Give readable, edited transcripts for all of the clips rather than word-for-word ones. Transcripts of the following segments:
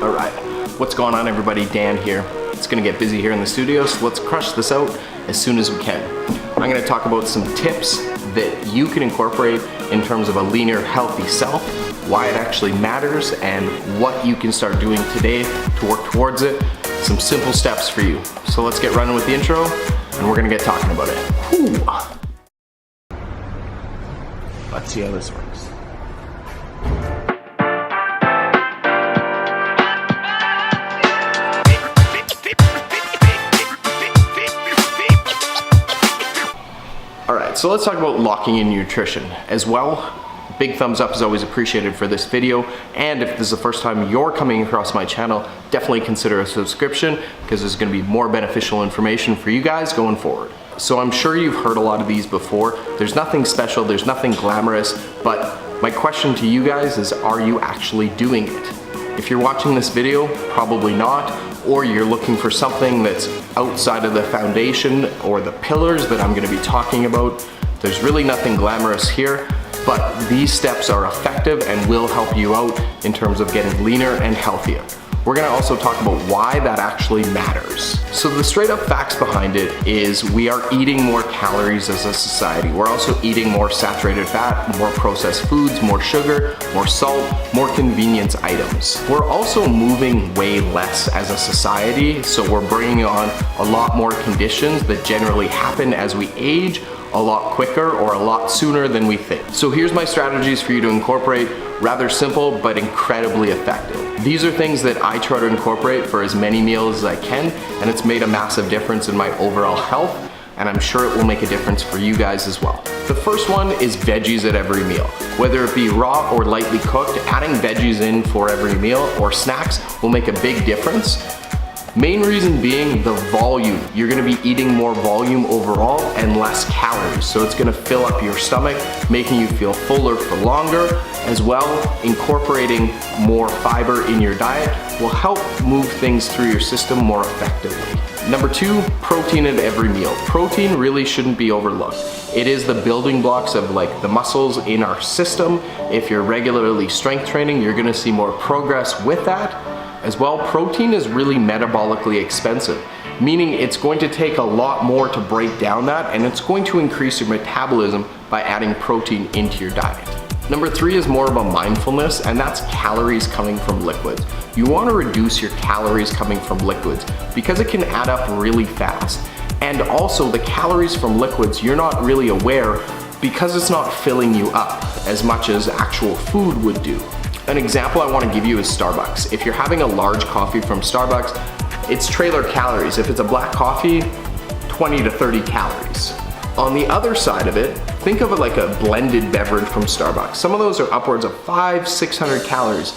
All right, what's going on everybody? Dan here. It's gonna get busy here in the studio, so let's crush this out as soon as we can. I'm gonna talk about some tips that you can incorporate in terms of a leaner, healthy self, why it actually matters, and what you can start doing today to work towards it. Some simple steps for you. So let's get running with the intro, and we're gonna get talking about it. Whew. Let's see how this works. Alright, so let's talk about locking in nutrition as well. Big thumbs up is always appreciated for this video, and if this is the first time you're coming across my channel, definitely consider a subscription because there's going to be more beneficial information for you guys going forward. So I'm sure you've heard a lot of these before. There's nothing special, there's nothing glamorous, but my question to you guys is, are you actually doing it? If you're watching this video, probably not, or you're looking for something that's outside of the foundation or the pillars that I'm gonna be talking about, there's really nothing glamorous here, but these steps are effective and will help you out in terms of getting leaner and healthier. We're gonna also talk about why that actually matters. So the straight up facts behind it is we are eating more calories as a society. We're also eating more saturated fat, more processed foods, more sugar, more salt, more convenience items. We're also moving way less as a society, so we're bringing on a lot more conditions that generally happen as we age a lot quicker or a lot sooner than we think. So here's my strategies for you to incorporate. Rather simple, but incredibly effective. These are things that I try to incorporate for as many meals as I can, and it's made a massive difference in my overall health, and I'm sure it will make a difference for you guys as well. The first one is veggies at every meal. Whether it be raw or lightly cooked, adding veggies in for every meal or snacks will make a big difference. Main reason being the volume. You're gonna be eating more volume overall and less calories. So it's gonna fill up your stomach, making you feel fuller for longer. As well, incorporating more fiber in your diet will help move things through your system more effectively. Number two, protein at every meal. Protein really shouldn't be overlooked. It is the building blocks of like the muscles in our system. If you're regularly strength training, you're gonna see more progress with that. As well, protein is really metabolically expensive, meaning it's going to take a lot more to break down that, and it's going to increase your metabolism by adding protein into your diet. Number three is more about mindfulness, and that's calories coming from liquids. You want to reduce your calories coming from liquids because it can add up really fast. And also the calories from liquids, you're not really aware because it's not filling you up as much as actual food would do. An example I want to give you is Starbucks. If you're having a large coffee from Starbucks, it's trailer calories. If it's a black coffee, 20 to 30 calories. On the other side of it, think of it like a blended beverage from Starbucks. Some of those are upwards of 500-600 calories.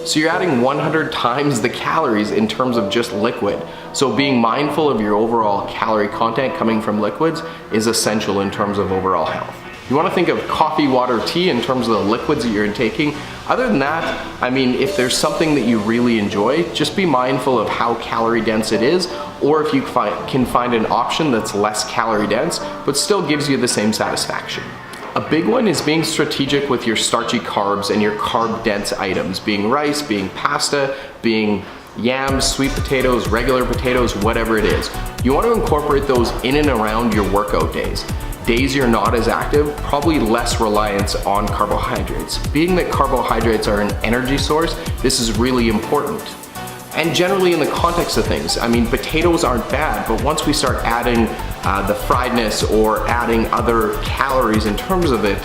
So you're adding 100 times the calories in terms of just liquid. So being mindful of your overall calorie content coming from liquids is essential in terms of overall health. You want to think of coffee, water, tea in terms of the liquids that you're intaking. Other than that, I mean, if there's something that you really enjoy, just be mindful of how calorie dense it is, or if you can find an option that's less calorie dense, but still gives you the same satisfaction. A big one is being strategic with your starchy carbs and your carb dense items, being rice, being pasta, being yams, sweet potatoes, regular potatoes, whatever it is. You want to incorporate those in and around your workout days. Days you're not as active, probably less reliance on carbohydrates. Being that carbohydrates are an energy source, this is really important. And generally in the context of things, I mean, potatoes aren't bad, but once we start adding the friedness or adding other calories in terms of it,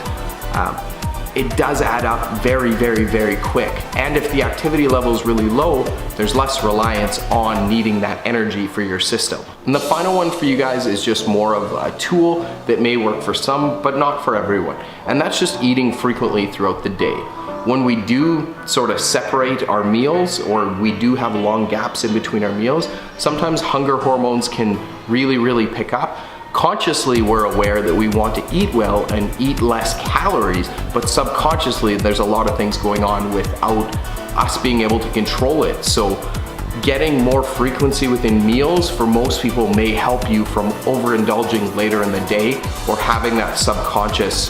it does add up very, very, very quick. And if the activity level is really low, there's less reliance on needing that energy for your system. And the final one for you guys is just more of a tool that may work for some, but not for everyone. And that's just eating frequently throughout the day. When we do sort of separate our meals, or we do have long gaps in between our meals, sometimes hunger hormones can really, really pick up. Consciously, we're aware that we want to eat well and eat less calories, but subconsciously, there's a lot of things going on without us being able to control it. So Getting more frequency within meals for most people may help you from overindulging later in the day or having that subconscious,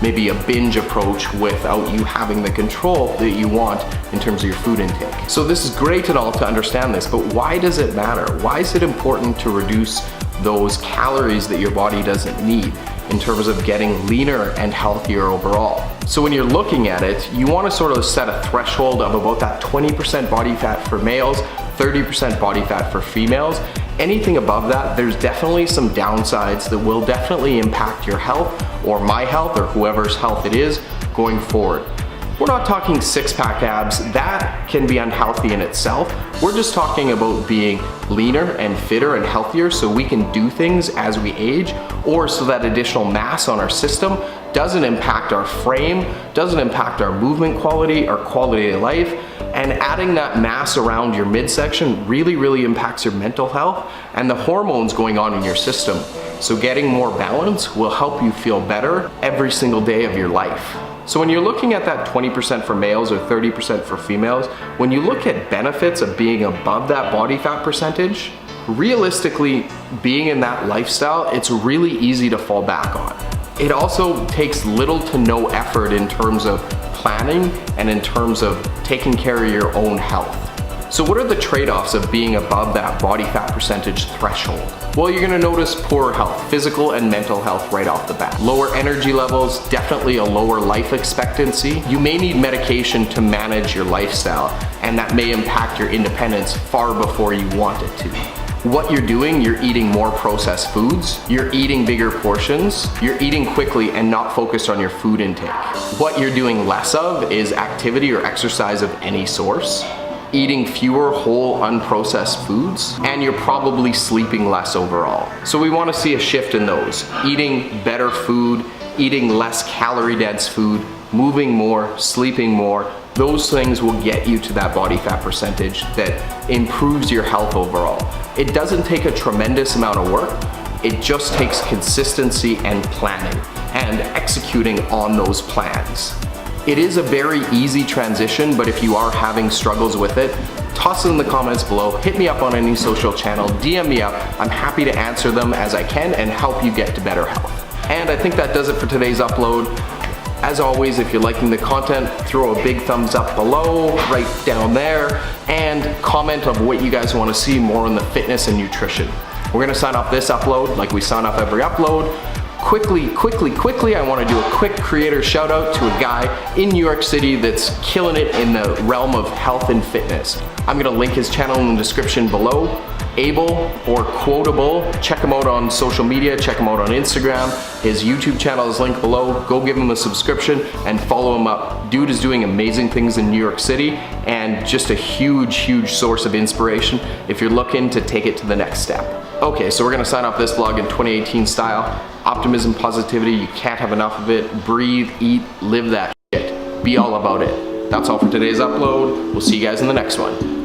maybe a binge approach without you having the control that you want in terms of your food intake. So this is great and all to understand this, but why does it matter? Why is it important to reduce those calories that your body doesn't need in terms of getting leaner and healthier overall? So when you're looking at it, you want to sort of set a threshold of about that 20% body fat for males, 30% body fat for females. Anything above that, there's definitely some downsides that will definitely impact your health or my health or whoever's health it is going forward. We're not talking six-pack abs, that can be unhealthy in itself. We're just talking about being leaner and fitter and healthier so we can do things as we age, or so that additional mass on our system doesn't impact our frame, doesn't impact our movement quality, our quality of life, and adding that mass around your midsection really impacts your mental health and the hormones going on in your system. So getting more balance will help you feel better every single day of your life. So when you're looking at that 20% for males or 30% for females, when you look at benefits of being above that body fat percentage, realistically, being in that lifestyle, it's really easy to fall back on. It also takes little to no effort in terms of planning and in terms of taking care of your own health. So what are the trade-offs of being above that body fat percentage threshold? Well, you're gonna notice poorer health, physical and mental health right off the bat. Lower energy levels, definitely a lower life expectancy. You may need medication to manage your lifestyle, and that may impact your independence far before you want it to. What you're doing, you're eating more processed foods, you're eating bigger portions, you're eating quickly and not focused on your food intake. What you're doing less of is activity or exercise of any source, eating fewer whole unprocessed foods, and you're probably sleeping less overall. So we want to see a shift in those. Eating better food, eating less calorie dense food, moving more, sleeping more, those things will get you to that body fat percentage that improves your health overall. It doesn't take a tremendous amount of work, it just takes consistency and planning and executing on those plans. It is a very easy transition, but if you are having struggles with it, toss it in the comments below, hit me up on any social channel, DM me up. I'm happy to answer them as I can and help you get to better health. And I think that does it for today's upload. As always, if you're liking the content, throw a big thumbs up below, right down there, and comment on what you guys want to see more on the fitness and nutrition. We're gonna sign off this upload like we sign off every upload. Quickly, I want to do a quick creator shout out to a guy in New York City that's killing it in the realm of health and fitness. I'm gonna link his channel in the description below. Abel or Quotable, check him out on social media, check him out on Instagram. His YouTube channel is linked below. Go give him a subscription and follow him up. Dude is doing amazing things in New York City and just a huge source of inspiration if you're looking to take it to the next step. Okay, so we're gonna sign off this vlog in 2018 style. Optimism, positivity, you can't have enough of it. Breathe, eat, live that shit. Be all about it. That's all for today's upload. We'll see you guys in the next one.